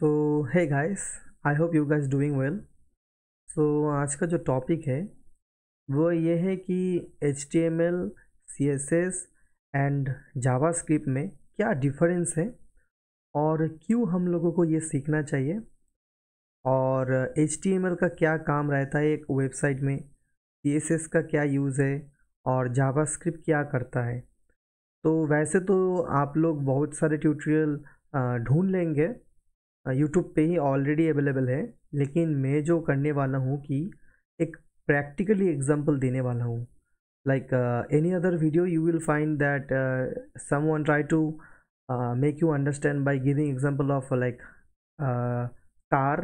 So hey guys, I hope you guys doing well. So आज का जो topic है वो ये है कि HTML, CSS एंड जावास्क्रिप्ट में क्या डिफरेंस है और क्यों हम लोगों को ये सीखना चाहिए, और HTML का क्या काम रहता है एक वेबसाइट में, CSS का क्या यूज़ है और जावास्क्रिप्ट क्या करता है। तो वैसे तो आप लोग बहुत सारे ट्यूटोरियल ढूंढ लेंगे, यूट्यूब पे ही ऑलरेडी अवेलेबल है, लेकिन मैं जो करने वाला हूँ कि एक प्रैक्टिकली एग्जांपल देने वाला हूँ। Like any other video you will find that someone try to make you understand by giving example of like car.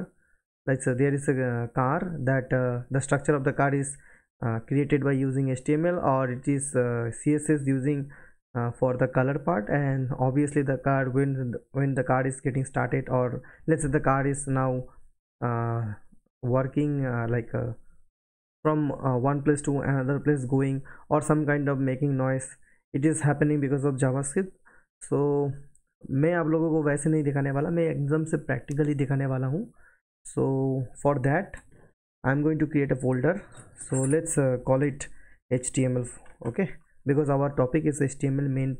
Like so there is a car that the structure of the car is created by using HTML, or it is CSS using for the color part. And obviously the car, when the car is getting started, or let's say the car is now uh, working from one place to another place going, or some kind of making noise, it is happening because of JavaScript. So मैं आप लोगों को वैसे नहीं दिखाने वाला, मैं एकदम से प्रैक्टिकली दिखाने वाला हूँ. So for that I'm going to create a folder. So let's call it HTML. Okay, because our topic is HTML, main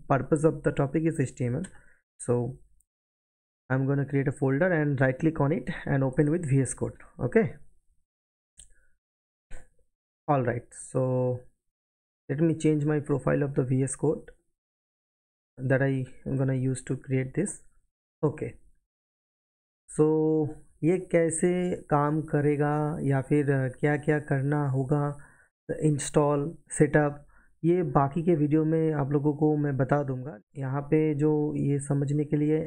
purpose of the topic is HTML. So I'm going to create a folder and right click on it and open with VS Code. Okay, all right. So let me change my profile of the VS Code that I am gonna use to create this. Okay, so ये कैसे काम करेगा या फिर क्या क्या करना होगा, इंस्टॉल, सेटअप, ये बाकी के वीडियो में आप लोगों को मैं बता दूंगा. यहाँ पे जो ये समझने के लिए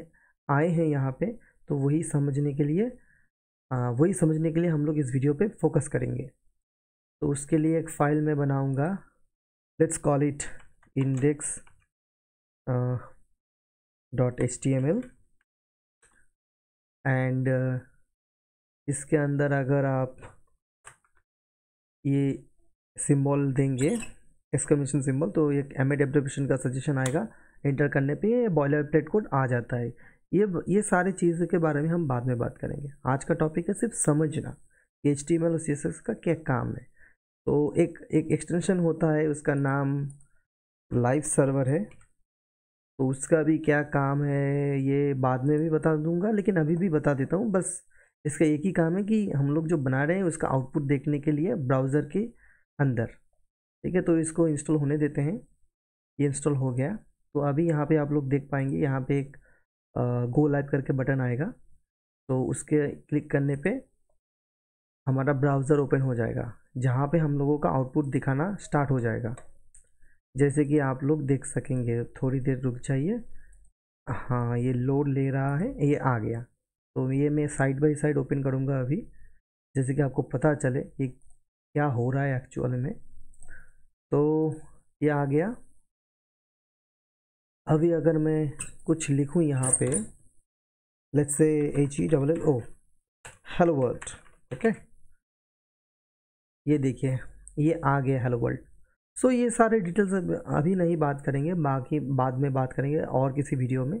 आए हैं यहाँ पे, तो वही समझने के लिए हम लोग इस वीडियो पे फोकस करेंगे. तो उसके लिए एक फ़ाइल मैं बनाऊंगा. Let's call it index .html. And इसके अंदर अगर आप ये सिंबल देंगे, एक्सक्लेमेशन सिंबल, तो एक एमएड एब्रिविएशन का सजेशन आएगा. एंटर करने पे ये बॉयलर प्लेट कोड आ जाता है. ये सारी चीज़ों के बारे में हम बाद में बात करेंगे. आज का टॉपिक है सिर्फ समझना HTML और CSS का क्या काम है. तो एक एक्सटेंशन होता है, उसका नाम लाइव सर्वर है. तो उसका भी क्या काम है ये बाद में भी बता दूंगा, लेकिन अभी भी बता देता हूँ. बस इसका एक ही काम है कि हम लोग जो बना रहे हैं उसका आउटपुट देखने के लिए ब्राउज़र के अंदर. ठीक है, तो इसको इंस्टॉल होने देते हैं. ये इंस्टॉल हो गया. तो अभी यहाँ पे आप लोग देख पाएंगे, यहाँ पे एक गो लाइव करके बटन आएगा. तो उसके क्लिक करने पे हमारा ब्राउज़र ओपन हो जाएगा, जहाँ पे हम लोगों का आउटपुट दिखाना स्टार्ट हो जाएगा. जैसे कि आप लोग देख सकेंगे. थोड़ी देर रुक जाइए. हाँ, ये लोड ले रहा है, ये आ गया. तो ये मैं साइड बाय साइड ओपन करूँगा अभी, जैसे कि आपको पता चले कि क्या हो रहा है एक्चुअल में. तो ये आ गया. अभी अगर मैं कुछ लिखूँ यहाँ पे, let's say HELLO, hello world. Okay, ये देखिए ये आ गया हेलो वर्ल्ड. सो ये सारे डिटेल्स अभी नहीं बात करेंगे, बाकी बाद में बात करेंगे और किसी वीडियो में.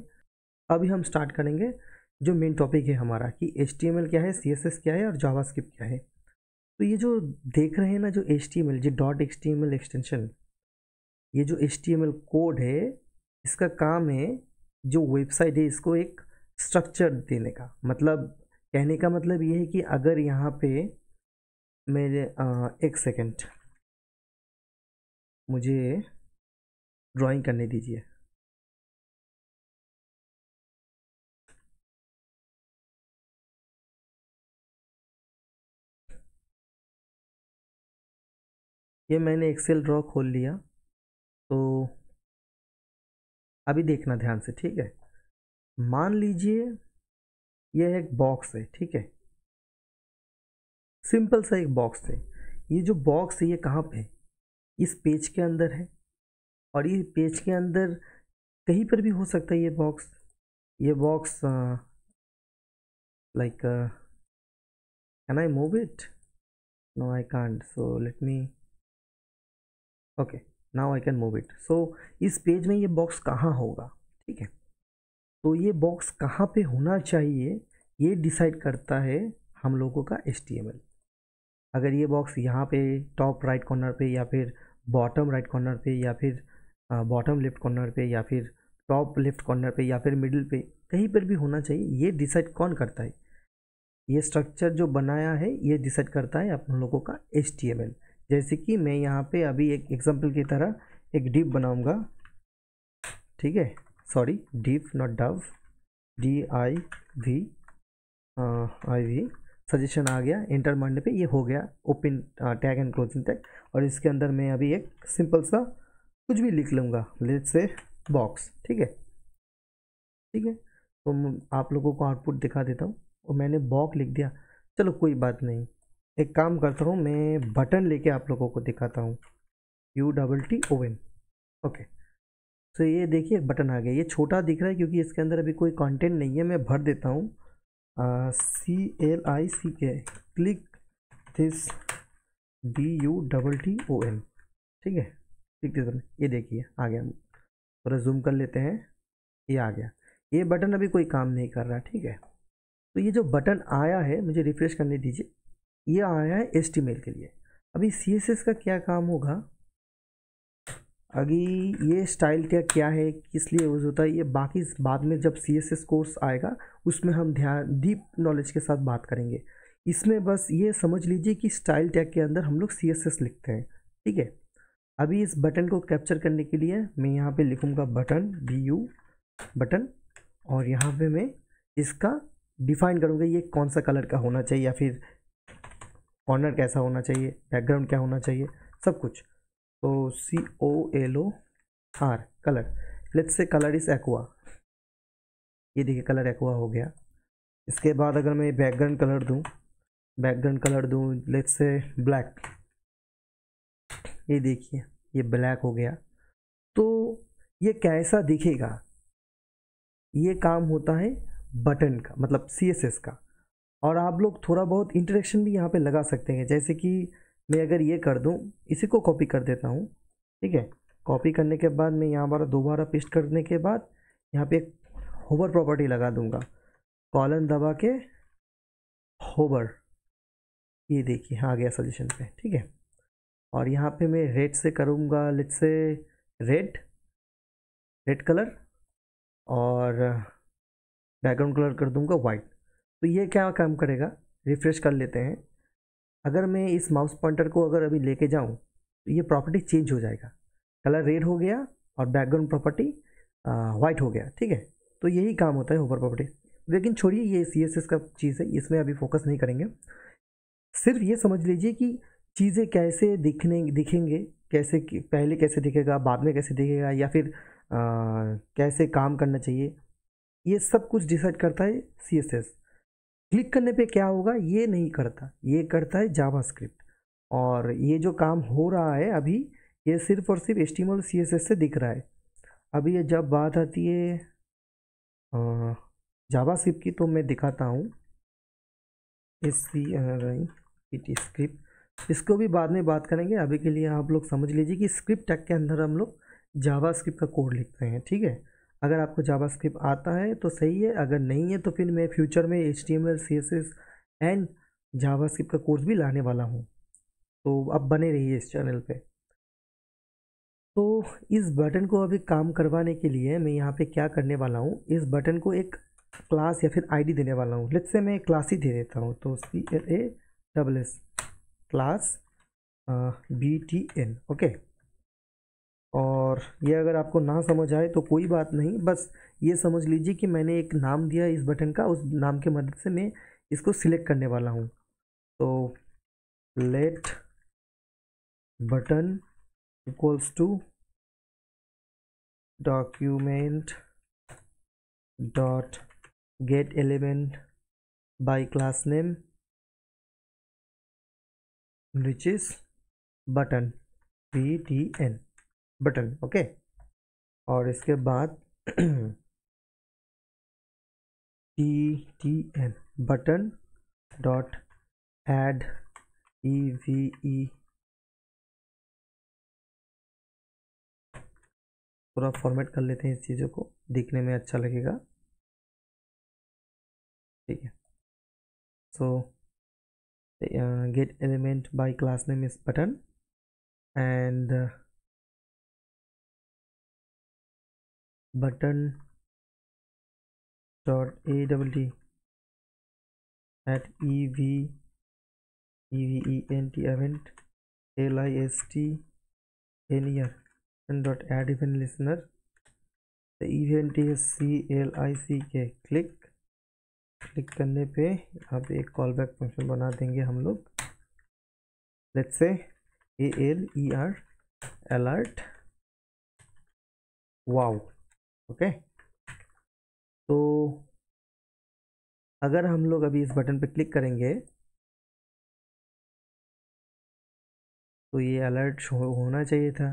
अभी हम स्टार्ट करेंगे जो मेन टॉपिक है हमारा, कि HTML क्या है, CSS क्या है और जावास्क्रिप्ट क्या है. तो ये जो देख रहे हैं ना, जो HTML, जो .html एक्सटेंशन, ये जो HTML कोड है, इसका काम है जो वेबसाइट है इसको एक स्ट्रक्चर देने का. मतलब कहने का मतलब ये है कि अगर यहाँ पे मेरे एक सेकेंड, मुझे ड्राइंग करने दीजिए. ये मैंने एक्सेल ड्रॉ खोल लिया. तो अभी देखना ध्यान से, ठीक है. मान लीजिए ये एक बॉक्स है, ठीक है, सिंपल सा एक बॉक्स है. ये जो बॉक्स है ये कहाँ पे है? इस पेज के अंदर है. और ये पेज के अंदर कहीं पर भी हो सकता है ये बॉक्स. ये box like can I move it? No I can't. So let me, okay, now I can move it. So इस पेज में ये बॉक्स कहाँ होगा? ठीक है, तो ये बॉक्स कहाँ पे होना चाहिए ये डिसाइड करता है हम लोगों का HTML। अगर ये बॉक्स यहाँ पे टॉप राइट कॉर्नर पे या फिर बॉटम राइट कॉर्नर पे या फिर बॉटम लेफ्ट कॉर्नर पे या फिर टॉप लेफ्ट कॉर्नर पे या फिर मिडिल पे कहीं पर भी होना चाहिए, ये डिसाइड कौन करता है? ये स्ट्रक्चर जो बनाया है ये डिसाइड करता है अपन लोगों का HTML। जैसे कि मैं यहाँ पे अभी एक एग्जांपल की तरह एक डिव बनाऊंगा, ठीक है, sorry div not dove, DIV suggestion आ गया, एंटर मारने पे ये हो गया open tag and closing tag. और इसके अंदर मैं अभी एक सिंपल सा कुछ भी लिख लूँगा, लेट्स से बॉक्स, ठीक है, ठीक है। तो आप लोगों को आउटपुट दिखा देता हूँ, और मैंने बॉक्स लिख दिया, चलो कोई बात नहीं। एक काम करता हूँ, मैं बटन लेके आप लोगों को दिखाता हूँ, UTTON, ओके। तो ये देखिए बटन आ गया, ये छोटा दिख रहा है क्योंकि इसके अंदर अभी कोई कंटेंट नहीं है। मैं भर देता हूँ CLICK, क्लिक दिस DUTTON, ठीक है, ठीक है। ये देखिए आ गया, थोड़ा जूम कर लेते हैं, ये आ गया। ये बटन अभी कोई काम नहीं कर रहा, ठीक है। तो ये जो बटन आया है, मुझे रिफ्रेश करने दीजिए, ये आया है HTML के लिए। अभी CSS का क्या काम होगा? अभी ये स्टाइल टैग क्या है, किस लिए यूज़ होता है, ये बाकी बाद में जब CSS कोर्स आएगा उसमें हम ध्यान डीप नॉलेज के साथ बात करेंगे। इसमें बस ये समझ लीजिए कि स्टाइल टैग के अंदर हम लोग CSS लिखते हैं, ठीक है। अभी इस बटन को कैप्चर करने के लिए मैं यहाँ पे लिखूँगा बटन, BU बटन, और यहाँ पे मैं इसका डिफाइन करूँगा ये कौन सा कलर का होना चाहिए, या फिर कॉर्नर कैसा होना चाहिए, बैकग्राउंड क्या होना चाहिए, सब कुछ। तो COLOR colour, let's say colour is aqua, ये देखिए कलर एक्वा हो गया। इसके बाद अगर मैं बैकग्राउंड कलर दूँ लेट्स से ब्लैक, ये देखिए ये ब्लैक हो गया। तो ये कैसा दिखेगा, ये काम होता है बटन का, मतलब CSS का। और आप लोग थोड़ा बहुत इंटरेक्शन भी यहाँ पे लगा सकते हैं, जैसे कि मैं अगर ये कर दूँ, इसी को कॉपी कर देता हूँ, ठीक है। कॉपी करने के बाद मैं यहाँ पर दोबारा पेस्ट करने के बाद यहाँ पे एक होवर प्रॉपर्टी लगा दूंगा, कॉलन दबा के होवर, ये देखिए आ गया सजेशन पे, ठीक है। और यहाँ पे मैं रेड से करूँगा, लेट्स से रेड कलर, और बैकग्राउंड कलर कर दूंगा वाइट। तो ये क्या काम करेगा, रिफ्रेश कर लेते हैं। अगर मैं इस माउस पॉइंटर को अगर अभी लेके जाऊँ तो ये प्रॉपर्टी चेंज हो जाएगा, कलर रेड हो गया और बैकग्राउंड प्रॉपर्टी वाइट हो गया, ठीक है। तो यही काम होता है होवर प्रॉपर्टी। लेकिन छोड़िए, ये CSS का चीज़ है, इसमें अभी फोकस नहीं करेंगे। सिर्फ ये समझ लीजिए कि चीज़ें कैसे दिखेंगे, कैसे पहले कैसे दिखेगा, बाद में कैसे दिखेगा, या फिर कैसे काम करना चाहिए, ये सब कुछ डिसाइड करता है CSS। क्लिक करने पे क्या होगा ये नहीं करता, ये करता है जावास्क्रिप्ट। और ये जो काम हो रहा है अभी, ये सिर्फ और सिर्फ HTML CSS से दिख रहा है। अभी ये जब बात आती है जावास्क्रिप्ट की, तो मैं दिखाता हूँ SCRIPT स्क्रिप्ट, इसको भी बाद में बात करेंगे। अभी के लिए आप लोग समझ लीजिए कि स्क्रिप्ट टैग के अंदर हम लोग जावास्क्रिप्ट का कोड लिखते हैं, ठीक है। अगर आपको जावास्क्रिप्ट आता है तो सही है, अगर नहीं है तो फिर मैं फ्यूचर में HTML CSS एंड जावास्क्रिप्ट का कोर्स भी लाने वाला हूँ, तो अब बने रहिए इस चैनल पे। तो इस बटन को अभी काम करवाने के लिए मैं यहाँ पे क्या करने वाला हूँ, इस बटन को एक क्लास या फिर ID देने वाला हूँ। लेट्स से मैं एक क्लास ही दे देता हूँ, तो CLASS क्लास BTN, ओके। और ये अगर आपको ना समझ आए तो कोई बात नहीं, बस ये समझ लीजिए कि मैंने एक नाम दिया इस बटन का, उस नाम के मदद से मैं इसको सिलेक्ट करने वाला हूँ। तो let button equals to document dot get element by class name which is button, BTN button, okay. और इसके बाद BTN button dot add EVE, थोड़ा फॉर्मेट कर लेते हैं इस चीज़ों को, दिखने में अच्छा लगेगा, ठीक है। So get element by class name is button, and button dot add at event event list near and dot add event listener. The event is click click करने पे अब एक कॉल बैक फंक्शन बना देंगे हम लोग, let's say ALER alert wow. Okay, तो अगर हम लोग अभी इस बटन पे क्लिक करेंगे तो ये अलर्ट होना चाहिए था,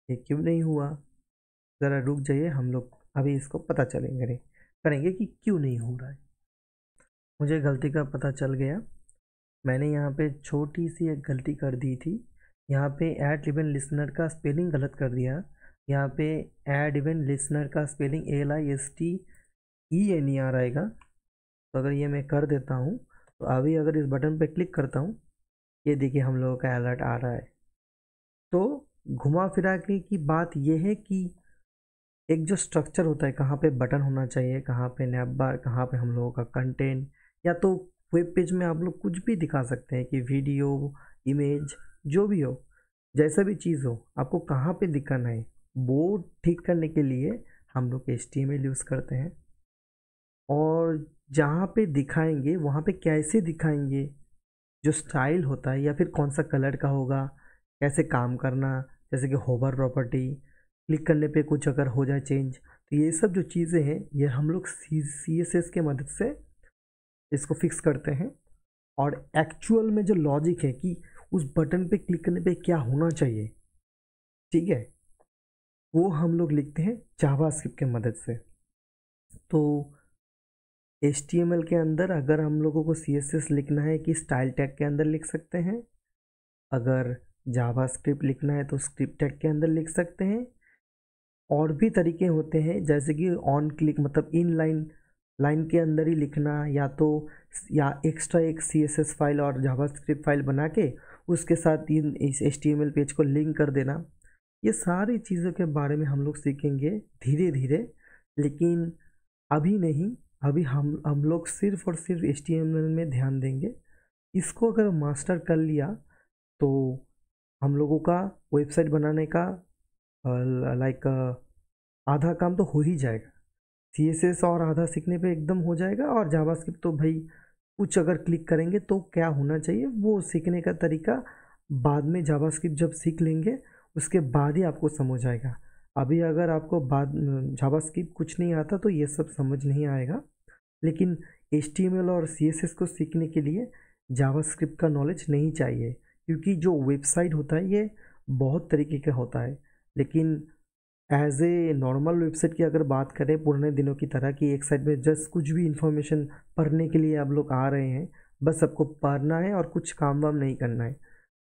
ये क्यों नहीं हुआ? ज़रा रुक जाइए, हम लोग अभी इसको पता करेंगे कि क्यों नहीं हो रहा है। मुझे गलती का पता चल गया, मैंने यहाँ पे छोटी सी एक गलती कर दी थी। यहाँ पे ऐड इवेंट लिसनर का स्पेलिंग गलत कर दिया। यहाँ पे ऐड इवेंट लिसनर का स्पेलिंग LISTENER आएगा। तो अगर ये मैं कर देता हूँ तो अभी अगर इस बटन पे क्लिक करता हूँ, ये देखिए हम लोगों का अलर्ट आ रहा है। तो घुमा फिरा के की बात यह है कि एक जो स्ट्रक्चर होता है, कहाँ पे बटन होना चाहिए, कहाँ पे नैप बार, कहाँ पे हम लोगों का कंटेंट, या तो वेब पेज में आप लोग कुछ भी दिखा सकते हैं कि वीडियो, इमेज, जो भी हो, जैसा भी चीज़ हो, आपको कहाँ पे दिखाना है, वो ठीक करने के लिए हम लोग HTML यूज़ करते हैं। और जहाँ पे दिखाएंगे वहाँ पे कैसे दिखाएंगे, जो स्टाइल होता है या फिर कौन सा कलर का होगा, कैसे काम करना, जैसे कि होवर प्रॉपर्टी, क्लिक करने पे कुछ अगर हो जाए चेंज, तो ये सब जो चीज़ें हैं ये हम लोग CSS के मदद से इसको फिक्स करते हैं। और एक्चुअल में जो लॉजिक है कि उस बटन पे क्लिक करने पे क्या होना चाहिए, ठीक है, वो हम लोग लिखते हैं जावास्क्रिप्ट के मदद से। तो HTML के अंदर अगर हम लोगों को CSS लिखना है कि स्टाइल टैग के अंदर लिख सकते हैं, अगर जावास्क्रिप्ट लिखना है तो स्क्रिप्ट टैग के अंदर लिख सकते हैं। और भी तरीके होते हैं, जैसे कि ऑन क्लिक मतलब इन लाइन के अंदर ही लिखना, या एक्स्ट्रा एक CSS फाइल और जावास्क्रिप्ट फाइल बना के उसके साथ इस HTML पेज को लिंक कर देना। ये सारी चीज़ों के बारे में हम लोग सीखेंगे धीरे धीरे, लेकिन अभी नहीं। अभी हम लोग सिर्फ और सिर्फ HTML में ध्यान देंगे। इसको अगर मास्टर कर लिया तो हम लोगों का वेबसाइट बनाने का लाइक आधा काम तो हो ही जाएगा। CSS और आधा सीखने पे एकदम हो जाएगा, और जावास्क्रिप्ट तो भाई कुछ अगर क्लिक करेंगे तो क्या होना चाहिए वो सीखने का तरीका बाद में, जावास्क्रिप्ट जब सीख लेंगे उसके बाद ही आपको समझ आएगा। अभी अगर आपको बाद जावास्क्रिप्ट कुछ नहीं आता तो ये सब समझ नहीं आएगा, लेकिन HTML और CSS को सीखने के लिए जावास्क्रिप्ट का नॉलेज नहीं चाहिए, क्योंकि जो वेबसाइट होता है ये बहुत तरीके का होता है। लेकिन एज ए नॉर्मल वेबसाइट की अगर बात करें पुराने दिनों की तरह कि एक साइड में जस्ट कुछ भी इंफॉर्मेशन पढ़ने के लिए आप लोग आ रहे हैं, बस सबको पढ़ना है और कुछ काम वाम नहीं करना है,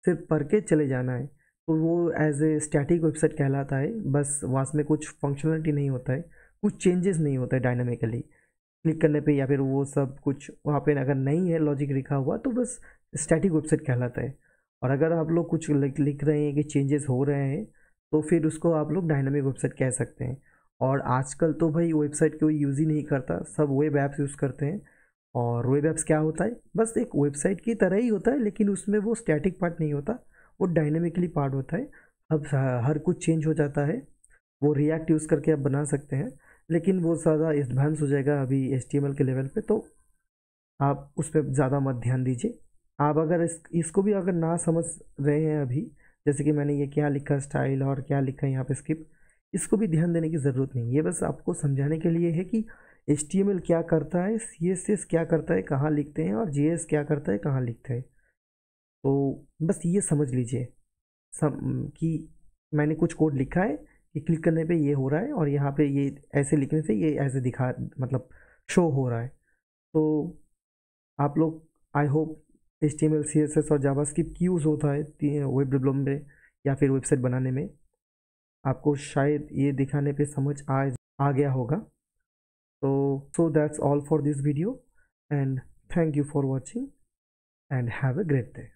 सिर्फ पढ़ के चले जाना है, तो वो एज ए स्टैटिक वेबसाइट कहलाता है। बस वहाँ में कुछ फंक्शनलिटी नहीं होता है, कुछ चेंजेस नहीं होता है डायनामिकली क्लिक करने पे, या फिर वो सब कुछ वहाँ पे अगर नहीं है लॉजिक लिखा हुआ तो बस स्टैटिक वेबसाइट कहलाता है। और अगर आप लोग कुछ लिख रहे हैं कि चेंजेस हो रहे हैं तो फिर उसको आप लोग डायनामिक वेबसाइट कह सकते हैं। और आजकल तो भाई वेबसाइट कोई यूज़ ही नहीं करता, सब वेब ऐप्स यूज़ करते हैं। और वेब ऐप्स क्या होता है, बस एक वेबसाइट की तरह ही होता है, लेकिन उसमें वो स्टैटिक पार्ट नहीं होता, वो डायनेमिकली पार्ट होता है। अब हर कुछ चेंज हो जाता है, वो रिएक्ट यूज़ करके आप बना सकते हैं, लेकिन वो ज़्यादा एडवांस हो जाएगा अभी HTML के लेवल पे, तो आप उस पर ज़्यादा मत ध्यान दीजिए। आप अगर इसको भी अगर ना समझ रहे हैं अभी, जैसे कि मैंने ये क्या लिखा स्टाइल और क्या लिखा है यहाँ पे स्क्रिप्ट, इसको भी ध्यान देने की ज़रूरत नहीं, ये बस आपको समझाने के लिए है कि HTML क्या करता है, CSS क्या करता है, कहाँ लिखते हैं, और JS क्या करता है, कहाँ लिखते हैं। तो बस ये समझ लीजिए कि मैंने कुछ कोड लिखा है कि क्लिक करने पे ये हो रहा है, और यहाँ पे ये ऐसे लिखने से ये ऐसे दिखा मतलब शो हो रहा है। तो आप लोग आई होप HTML CSS और जावास्क्रिप्ट की यूज़ होता है वेब डेवलपमेंट में या फिर वेबसाइट बनाने में, आपको शायद ये दिखाने पे समझ आ गया होगा। तो that's all for this video, and Thank you for watching and have a great day.